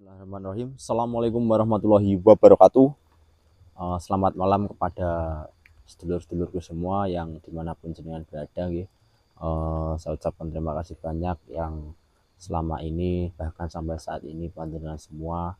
Bismillahirrahmanirrahim. Assalamualaikum warahmatullahi wabarakatuh. Selamat malam kepada sedulur-sedulurku semua yang dimanapun jenengan berada. Saya ucapkan terima kasih banyak yang selama ini bahkan sampai saat ini panjenengan semua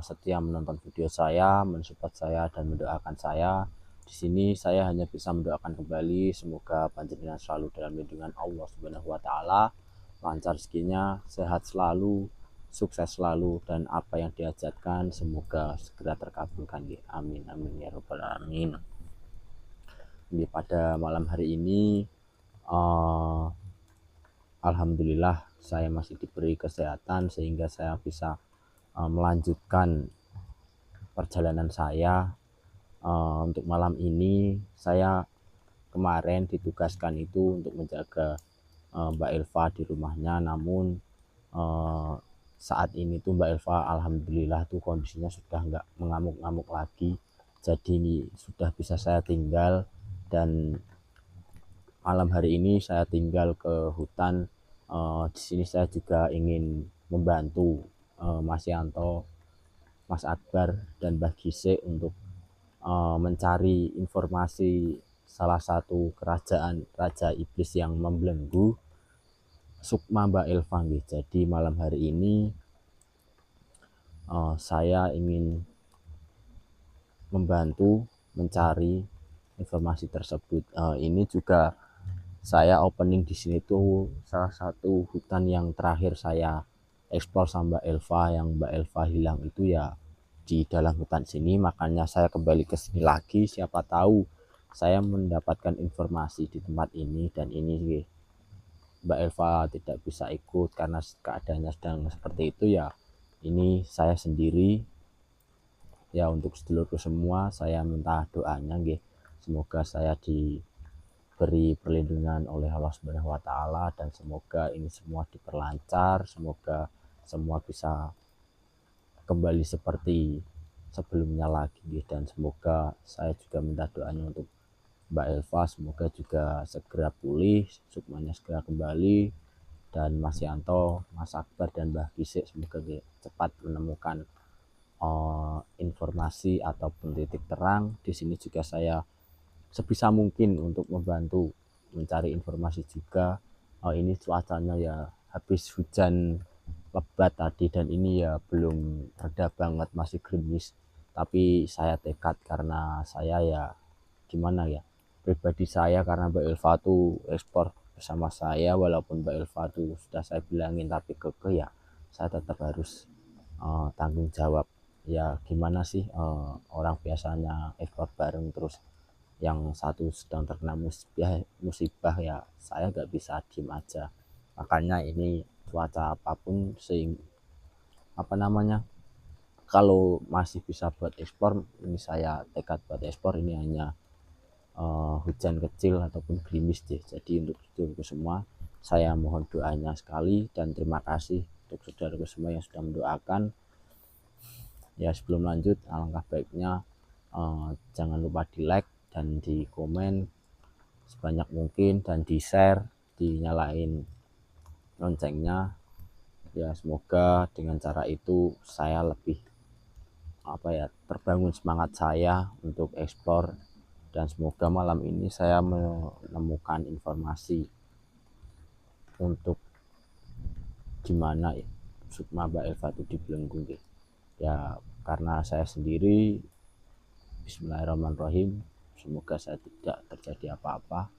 setia menonton video saya, mensupport saya dan mendoakan saya. Di sini saya hanya bisa mendoakan kembali semoga panjenengan selalu dalam lindungan Allah Subhanahu wa taala, lancar rezekinya, sehat selalu, sukses selalu, dan apa yang diajarkan semoga segera terkabulkan. Amin amin ya robbal alamin. Pada malam hari ini alhamdulillah saya masih diberi kesehatan sehingga saya bisa melanjutkan perjalanan saya. Untuk malam ini saya kemarin ditugaskan itu untuk menjaga Mbak Elva di rumahnya, namun saat ini tuh Mbak Elva alhamdulillah tuh kondisinya sudah nggak mengamuk-ngamuk lagi, jadi ini sudah bisa saya tinggal. Dan malam hari ini saya tinggal ke hutan. Di sini saya juga ingin membantu Mas Yanto, Mas Akbar, dan Mbah Gise untuk mencari informasi salah satu kerajaan raja iblis yang membelenggu Sukma Mbak Elva. Jadi malam hari ini saya ingin membantu mencari informasi tersebut. Ini juga saya opening di sini tuh salah satu hutan yang terakhir saya eksplor sama Mbak Elva, yang Mbak Elva hilang itu ya di dalam hutan sini. Makanya saya kembali ke sini lagi, siapa tahu saya mendapatkan informasi di tempat ini. Dan ini Mbak Elva tidak bisa ikut karena keadaannya sedang seperti itu ya. Ini saya sendiri ya. Untuk sedulurku semua saya minta doanya semoga saya diberi perlindungan oleh Allah Subhanahu wa taala, dan semoga ini semua diperlancar, semoga semua bisa kembali seperti sebelumnya lagi. Dan semoga saya juga minta doanya untuk Mbak Elva, semoga juga segera pulih, sukmanya segera kembali, dan Mas Yanto, Mas Akbar, dan Mbah Gise semoga cepat menemukan informasi ataupun titik terang. Di sini juga saya sebisa mungkin untuk membantu mencari informasi juga. Ini cuacanya ya habis hujan lebat tadi, dan ini ya belum reda banget, masih gerimis. Tapi saya tekad karena saya ya gimana ya, pribadi saya, karena Mbak Elva tuh ekspor bersama saya, walaupun Mbak Elva tuh sudah saya bilangin tapi keke ya, saya tetap harus tanggung jawab. Ya gimana sih, orang biasanya ekspor bareng terus yang satu sedang terkena musibah ya, saya nggak bisa diem aja. Makanya ini cuaca apapun, sehingga apa namanya, kalau masih bisa buat ekspor, ini saya tekad buat ekspor. Ini hanya hujan kecil ataupun gerimis deh. Jadi untuk saudaraku semua, saya mohon doanya sekali, dan terima kasih untuk saudaraku semua yang sudah mendoakan. Ya sebelum lanjut, alangkah baiknya jangan lupa di like dan di komen sebanyak mungkin, dan di share, dinyalain loncengnya. Ya semoga dengan cara itu saya lebih terbangun semangat saya untuk ekspor. Dan semoga malam ini saya menemukan informasi untuk gimana ya Sukma Mbak Elva itu dibelenggu ya. Karena saya sendiri, bismillahirrahmanirrahim, semoga saya tidak terjadi apa-apa.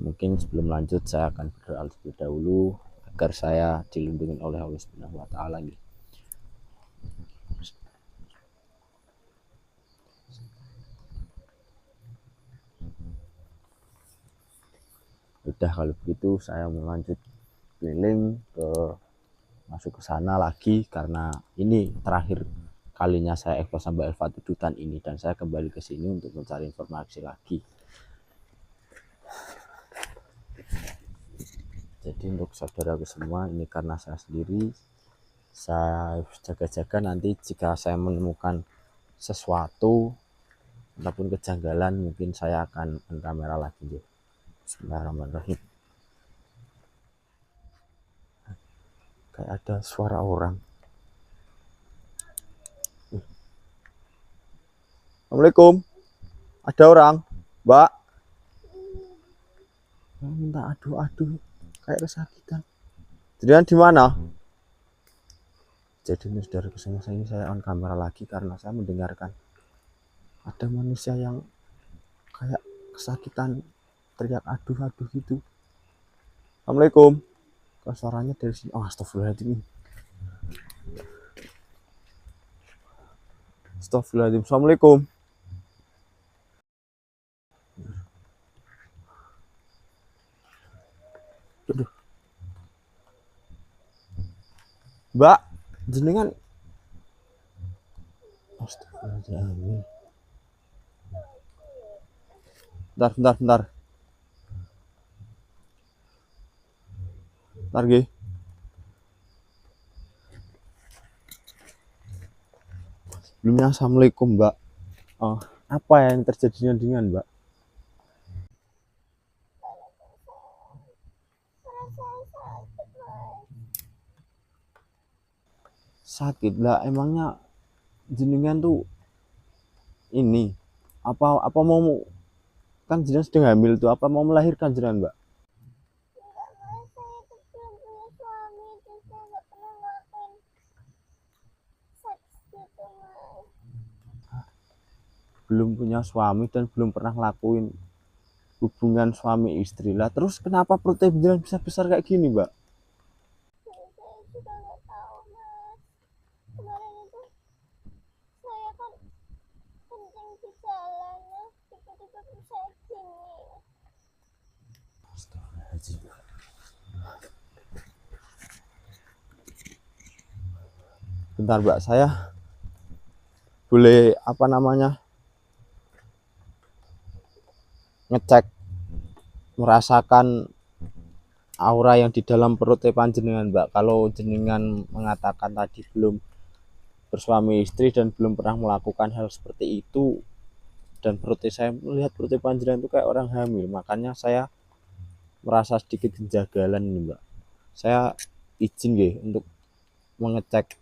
Mungkin sebelum lanjut saya akan berdoa terlebih dahulu agar saya dilindungi oleh Allah Subhanahu wa taala. Udah, kalau begitu saya mau lanjut keliling masuk ke sana lagi, karena ini terakhir kalinya saya ekspor sampai Elva Tudutan ini, dan saya kembali ke sini untuk mencari informasi lagi. Jadi untuk saudaraku semua, ini karena saya sendiri, saya jaga-jaga. Nanti jika saya menemukan sesuatu ataupun kejanggalan, mungkin saya akan kamera lagi. Bismillahirrahmanirrahim. Kayak ada suara orang. Assalamualaikum. Ada orang, Mbak. Minta aduh kayak kesakitan. Jadi di mana? Jadi ini saudara kesini saya on kamera lagi karena saya mendengarkan ada manusia yang kayak kesakitan teriak aduh gitu. Assalamualaikum. Kok suaranya dari sini? Oh, astagfirullahaladzim. Astagfirullahaladzim. Assalamualaikum. Aduh. Mbak, jenengan. Astagfirullahaladzim. Bentar. Bentar, G. Sebelumnya Assalamualaikum, Mbak. Oh, apa yang terjadi dengan Mbak? Sakit lah, emangnya jenengan tuh ini apa mau, kan jenengan sedang hamil tuh, apa mau melahirkan jenengan, Mbak? Belum punya suami dan belum pernah ngelakuin hubungan suami istri lah, terus kenapa perutnya jenengan bisa besar kayak gini, Mbak? Bentar, Mbak, saya boleh apa namanya ngecek, merasakan aura yang di dalam perut panjenengan, Mbak. Kalau jenengan mengatakan tadi belum bersuami istri dan belum pernah melakukan hal seperti itu, dan perutnya, saya melihat perut panjenengan itu kayak orang hamil, makanya saya merasa sedikit kejanggalan nih, Mbak. Saya izin nggih untuk mengecek,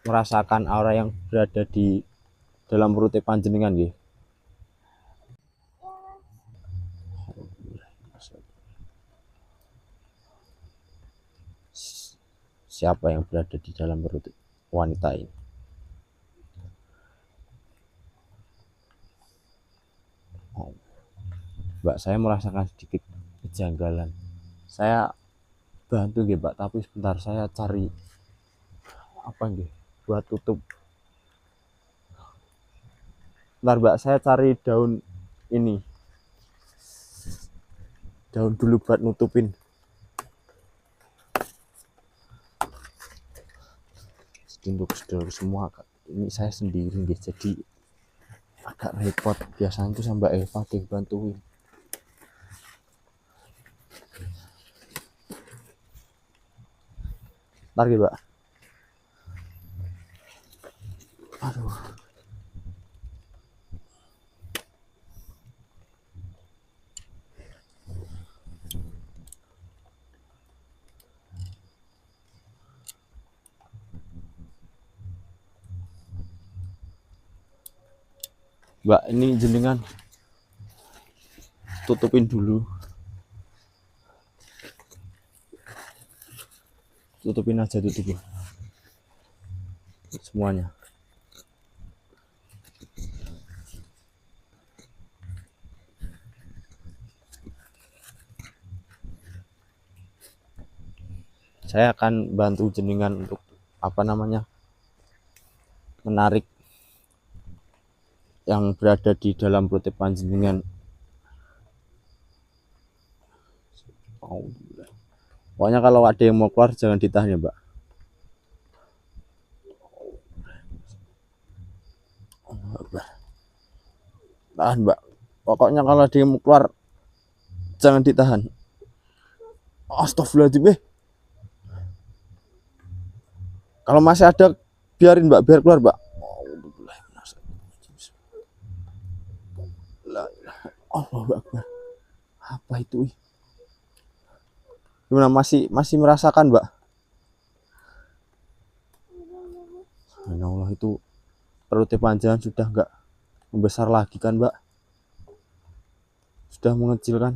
merasakan aura yang berada di dalam perut panjenengan nggih. Siapa yang berada di dalam perut wanita ini? Oh, Mbak, saya merasakan sedikit kejanggalan. Saya bantu nggih, Mbak, tapi sebentar saya cari apa nggih buat tutup. Bentar, Mbak, saya cari daun ini. Daun dulu buat nutupin. Untuk saudara semua, ini saya sendiri nggih, jadi agak repot. Biasanya itu sama Mbak Eva yang bantuin. Ntar ya, Mbak. Aduh. Mbak, ini jenengan tutupin dulu. Tutupin aja, tutupin semuanya. Saya akan bantu jenengan untuk apa namanya menarik yang berada di dalam perut panjenengan. Pokoknya kalau ada yang mau keluar jangan ditahan ya, Mbak. Tahan, Mbak. Pokoknya kalau ada yang mau keluar jangan ditahan. Astagfirullahaladzim. Kalau masih ada biarin, Mbak, biar keluar, Mbak. Allahu Akbar. Apa itu? Gimana, masih merasakan, Mbak? Subhanallah, itu perutnya panjang sudah enggak membesar lagi kan mbak, sudah mengecil kan.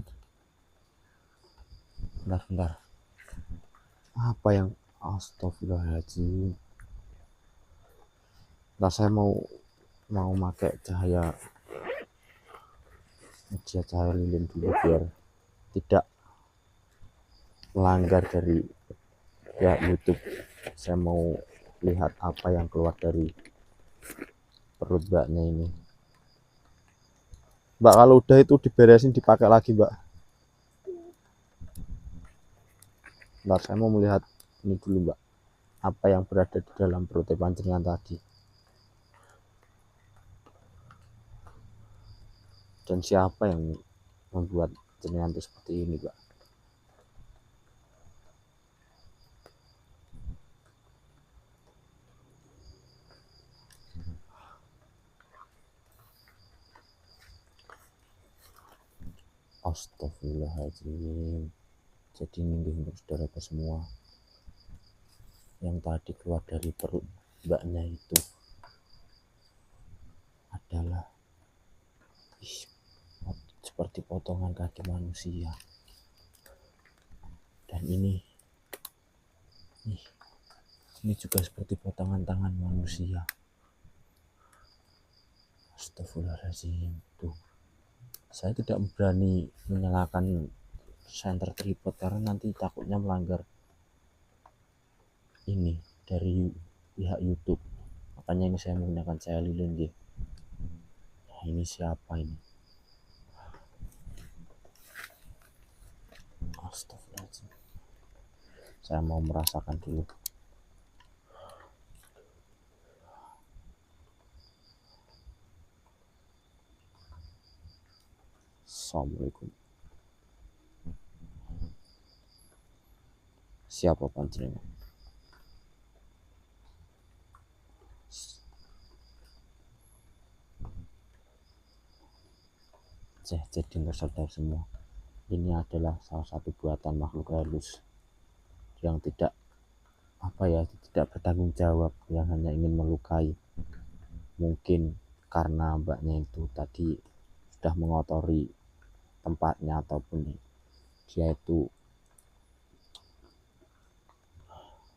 Bentar, apa yang, astagfirullahaladzim. Ntar saya mau pakai cahaya lilin dulu biar tidak melanggar dari ya YouTube. Saya mau lihat apa yang keluar dari perut mbaknya ini. Mbak, kalau udah itu diberesin dipakai lagi mbak. Ntar saya mau melihat ini dulu mbak, apa yang berada di dalam perut panjenengan tadi, dan siapa yang membuat jenengan itu seperti ini mbak. Astagfirullahaladzim. Jadi ini untuk saudara semua, yang tadi keluar dari perut mbaknya itu adalah seperti potongan kaki manusia. Dan ini juga seperti potongan tangan manusia. Astagfirullahaladzim. Tuh, saya tidak berani menyalakan center tripod karena nanti takutnya melanggar ini dari pihak YouTube. Makanya ini saya menggunakan cahaya lilin ya. Nah, ini siapa ini? Astagfirullahaladzim. Saya mau merasakan dulu. Assalamualaikum. Siapa panjenengan? Jadi saudara semua, ini adalah salah satu buatan makhluk halus yang tidak bertanggung jawab, yang hanya ingin melukai. Mungkin karena mbaknya itu tadi sudah mengotori tempatnya, ataupun dia itu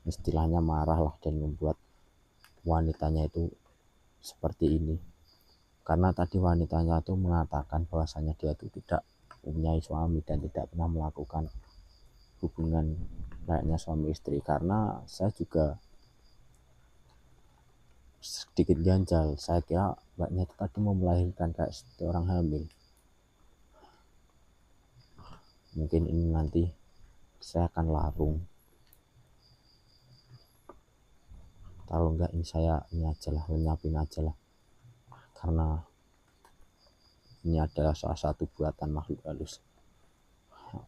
istilahnya marah lah dan membuat wanitanya itu seperti ini. Karena tadi wanitanya itu mengatakan bahwasanya dia itu tidak mempunyai suami dan tidak pernah melakukan hubungan layaknya suami istri. Karena saya juga sedikit ganjal, saya kira mbaknya itu tadi mau melahirkan kayak orang hamil. Mungkin ini nanti saya akan larung, kalau enggak ini saya lenyapin aja lah, karena ini adalah salah satu buatan makhluk halus.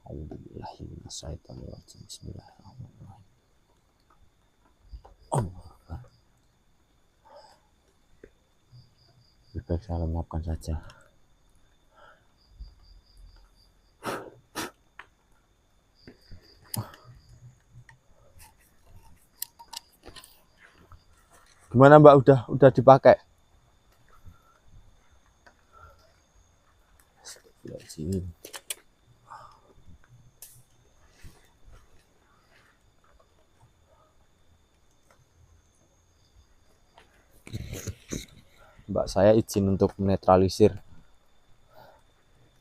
A'udzubillahiminasyaitonirrajim. Bismillahirrahmanirrahim. Lebih baik saya lenyapkan saja. Gimana mbak, udah dipakai? Mbak, saya izin untuk menetralisir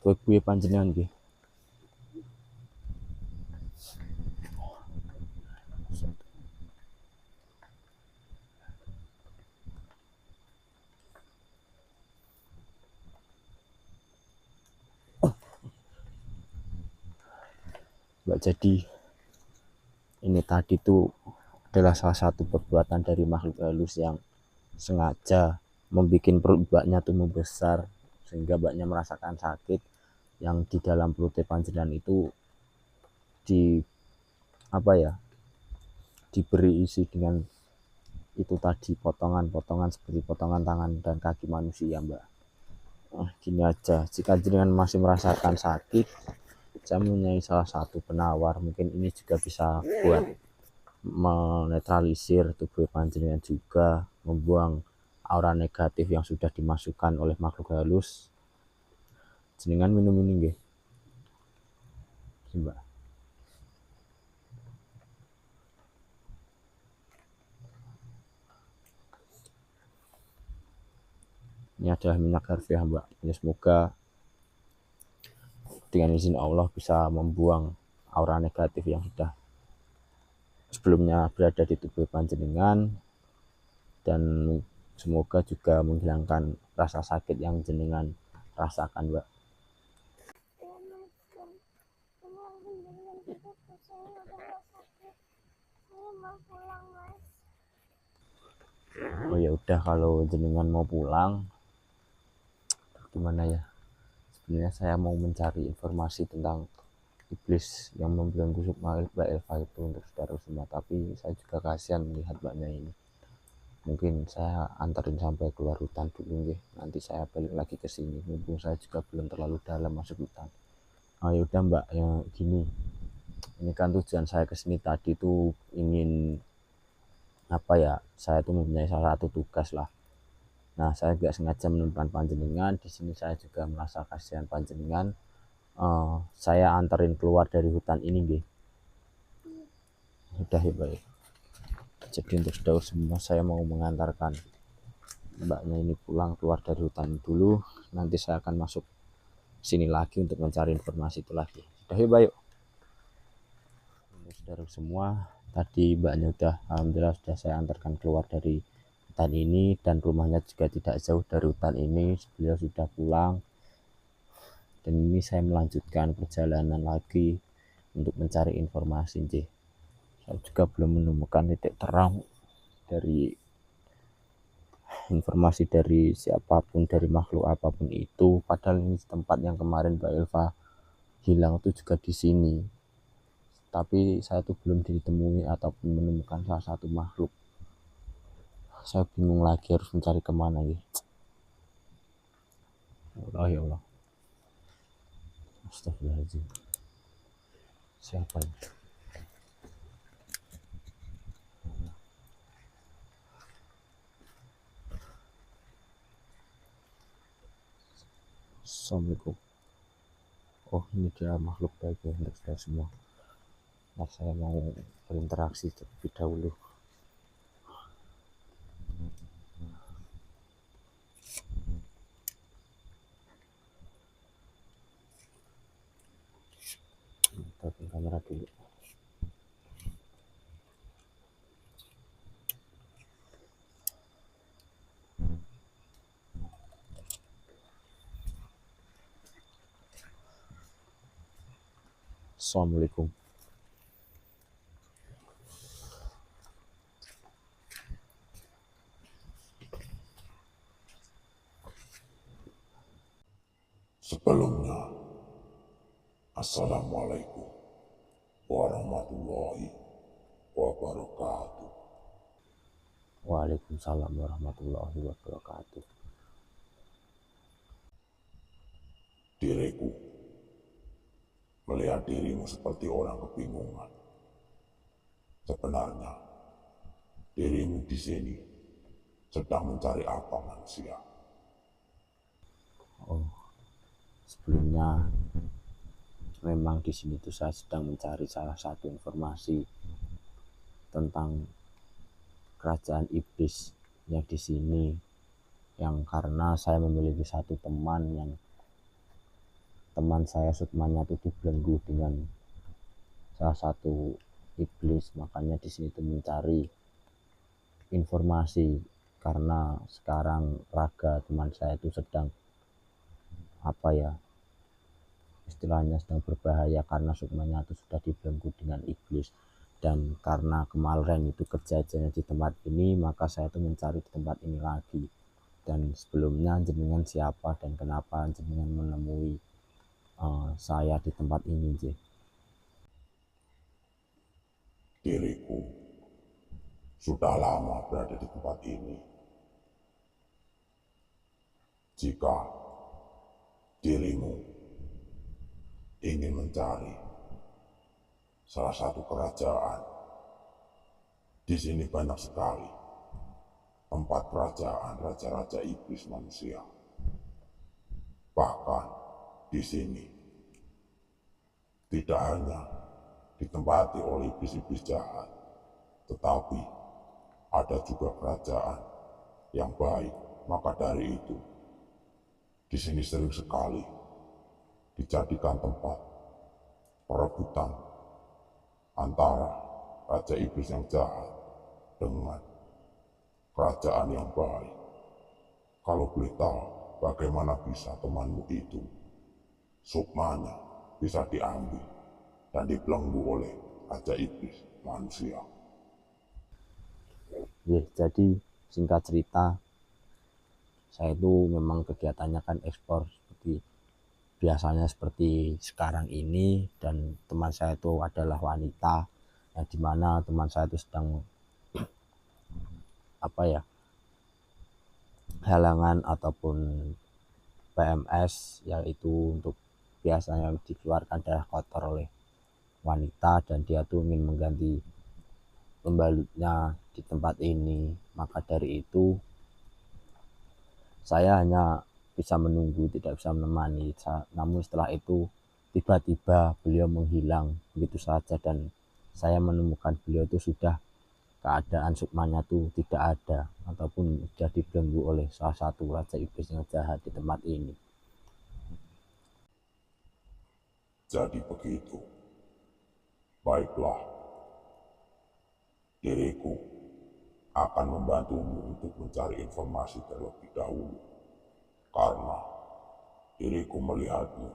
tubuh panjenengan nggih. Mbak, jadi ini tadi tuh adalah salah satu perbuatan dari makhluk halus yang sengaja membuat perut mbaknya tuh membesar sehingga mbaknya merasakan sakit. Yang di dalam perut panjenengan itu diberi isi dengan itu tadi, potongan-potongan seperti potongan tangan dan kaki manusia mbak. Gini aja, jika jenengan masih merasakan sakit, saya mempunyai salah satu penawar. Mungkin ini juga bisa buat menetralisir tubuh panjenengan, juga membuang aura negatif yang sudah dimasukkan oleh makhluk halus, jenengan minum ini nggih. Mbak. Ini adalah minyak harfiah, Mbak. Ya, semoga dengan izin Allah bisa membuang aura negatif yang sudah sebelumnya berada di tubuh panjenengan, dan semoga juga menghilangkan rasa sakit yang jenengan rasakan, Mbak. Oh ya udah, kalau jenengan mau pulang, gimana ya? Sebenarnya saya mau mencari informasi tentang iblis yang membelenggu Mbak Elva itu untuk saudara semua, tapi saya juga kasihan melihat mbaknya ini. Mungkin saya antarin sampai keluar hutan dulu nggih. Nanti saya balik lagi ke sini. Mumpung saya juga belum terlalu dalam masuk hutan. Oh ya udah Mbak, ya gini. Ini kan tujuan saya ke sini tadi tuh ingin apa ya? Saya tuh mempunyai salah satu tugas lah. Nah, saya nggak sengaja menemukan panjenengan. Di sini saya juga merasa kasihan panjenengan. Saya anterin keluar dari hutan ini nggih. Udah ya baik. Jadi untuk saudara semua, saya mau mengantarkan mbaknya ini pulang keluar dari hutan dulu. Nanti saya akan masuk sini lagi untuk mencari informasi itu lagi. Udah ya baik. Untuk saudara semua, tadi mbaknya udah, alhamdulillah sudah saya antarkan keluar dari hutan ini, dan rumahnya juga tidak jauh dari hutan ini. Beliau sudah pulang, dan ini saya melanjutkan perjalanan lagi untuk mencari informasi. Saya juga belum menemukan titik terang dari informasi dari siapapun, dari makhluk apapun itu. Padahal ini tempat yang kemarin Mbak Elva hilang itu juga di sini, tapi saya tuh belum ditemui ataupun menemukan salah satu makhluk. Saya bingung lagi harus mencari kemana ya. Allah ya Allah. Astagfirullahaladzim. Siapa ini? Assalamualaikum. Oh, ini dia makhluk baik ya untuk kita semua. Nah, saya mau berinteraksi terlebih dahulu. Kita kamera dulu. Assalamualaikum. Sebelumnya, Assalamualaikum warahmatullahi wabarakatuh. Waalaikumsalam warahmatullahi wabarakatuh. Diriku melihat dirimu seperti orang kebingungan. Sebenarnya, dirimu di sini sedang mencari apa manusia? Oh, sebelumnya memang di sini tuh saya sedang mencari salah satu informasi tentang kerajaan iblis yang di sini, yang karena saya memiliki satu teman saya sukmanya tuh dibelenggu dengan salah satu iblis, makanya di sini tuh mencari informasi karena sekarang raga teman saya itu sedang apa ya, istilahnya sedang berbahaya karena sukmanya itu sudah dibelenggu dengan iblis. Dan karena kemarin itu kejadiannya di tempat ini, maka saya tuh mencari di tempat ini lagi. Dan sebelumnya jenengan siapa dan kenapa jenengan menemui saya di tempat ini, J? Diriku sudah lama berada di tempat ini. Jika dirimu ingin mencari salah satu kerajaan, di sini banyak sekali tempat kerajaan raja-raja iblis manusia. Bahkan di sini tidak hanya ditempati oleh iblis-iblis jahat, tetapi ada juga kerajaan yang baik. Maka dari itu, di sini sering sekali dijadikan tempat perebutan antara raja iblis yang jahat dengan kerajaan yang baik. Kalau boleh tahu, bagaimana bisa temanmu itu sukmanya bisa diambil dan dibelenggu oleh raja iblis manusia? Ya, jadi singkat cerita, saya itu memang kegiatannya kan ekspor seperti biasanya seperti sekarang ini, dan teman saya itu adalah wanita, yang dimana teman saya itu sedang halangan ataupun PMS, yaitu untuk biasanya dikeluarkan darah kotor oleh wanita, dan dia tuh ingin mengganti pembalutnya di tempat ini. Maka dari itu saya hanya bisa menunggu, tidak bisa menemani. Namun setelah itu tiba-tiba beliau menghilang begitu saja, dan saya menemukan beliau itu sudah keadaan sukmanya tuh tidak ada, ataupun sudah dibelenggu oleh salah satu raja iblis yang jahat di tempat ini. Jadi begitu. Baiklah, diriku akan membantumu untuk mencari informasi terlebih dahulu, karena diriku melihatmu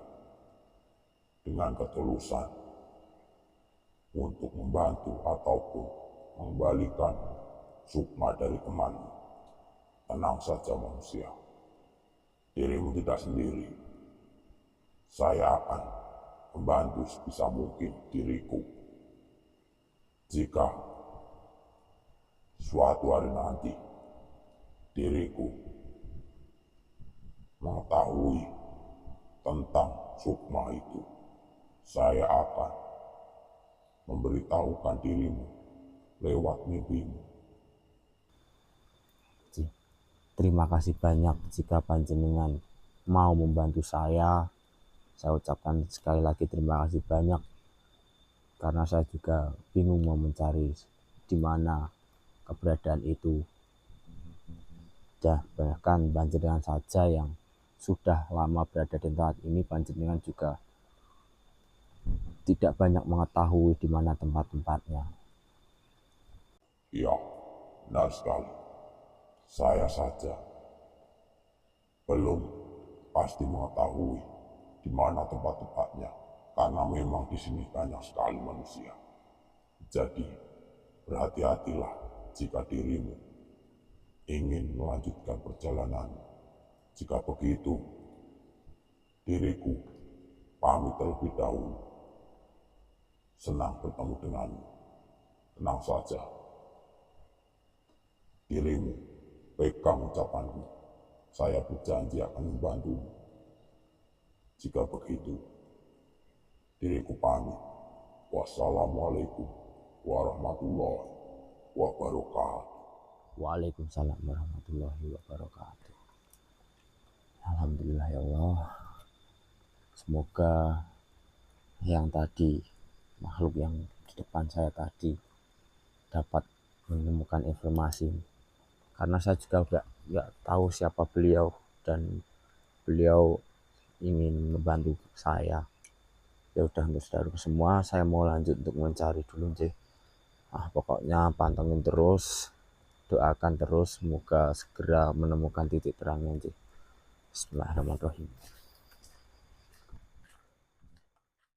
dengan ketulusan untuk membantu ataupun mengembalikan sukma dari temanmu. Tenang saja manusia, dirimu tidak sendiri. Saya akan membantu sebisa mungkin diriku. Jika suatu hari nanti diriku mengetahui tentang sukma itu, saya akan memberitahukan dirimu lewat mimpimu. Terima kasih banyak jika panjenengan mau membantu saya. Saya ucapkan sekali lagi terima kasih banyak, karena saya juga bingung mau mencari di mana keberadaan itu. Bahkan panjenengan saja yang sudah lama berada di tempat ini, panjenengan juga tidak banyak mengetahui di mana tempat-tempatnya. Ya, benar sekali. Saya saja belum pasti mengetahui di mana tempat-tempatnya, karena memang di sini banyak sekali manusia. Jadi, berhati-hatilah jika dirimu ingin melanjutkan perjalanan. Jika begitu, diriku pamit terlebih dahulu. Senang bertemu denganmu. Tenang saja. Dirimu pegang ucapanku. Saya berjanji akan membantumu. Jika begitu, diriku pamit. Wassalamualaikum warahmatullahi wabarakatuh. Waalaikumsalam warahmatullahi wabarakatuh. Alhamdulillah ya Allah. Semoga yang tadi, makhluk yang di depan saya tadi, dapat menemukan informasi, karena saya juga nggak tahu siapa beliau, dan beliau ingin membantu saya. Ya udah, untuk saudara semua, saya mau lanjut untuk mencari dulu sih. Pokoknya pantengin terus, doakan terus, semoga segera menemukan titik terangnya sih. Bismillahirrahmanirrahim.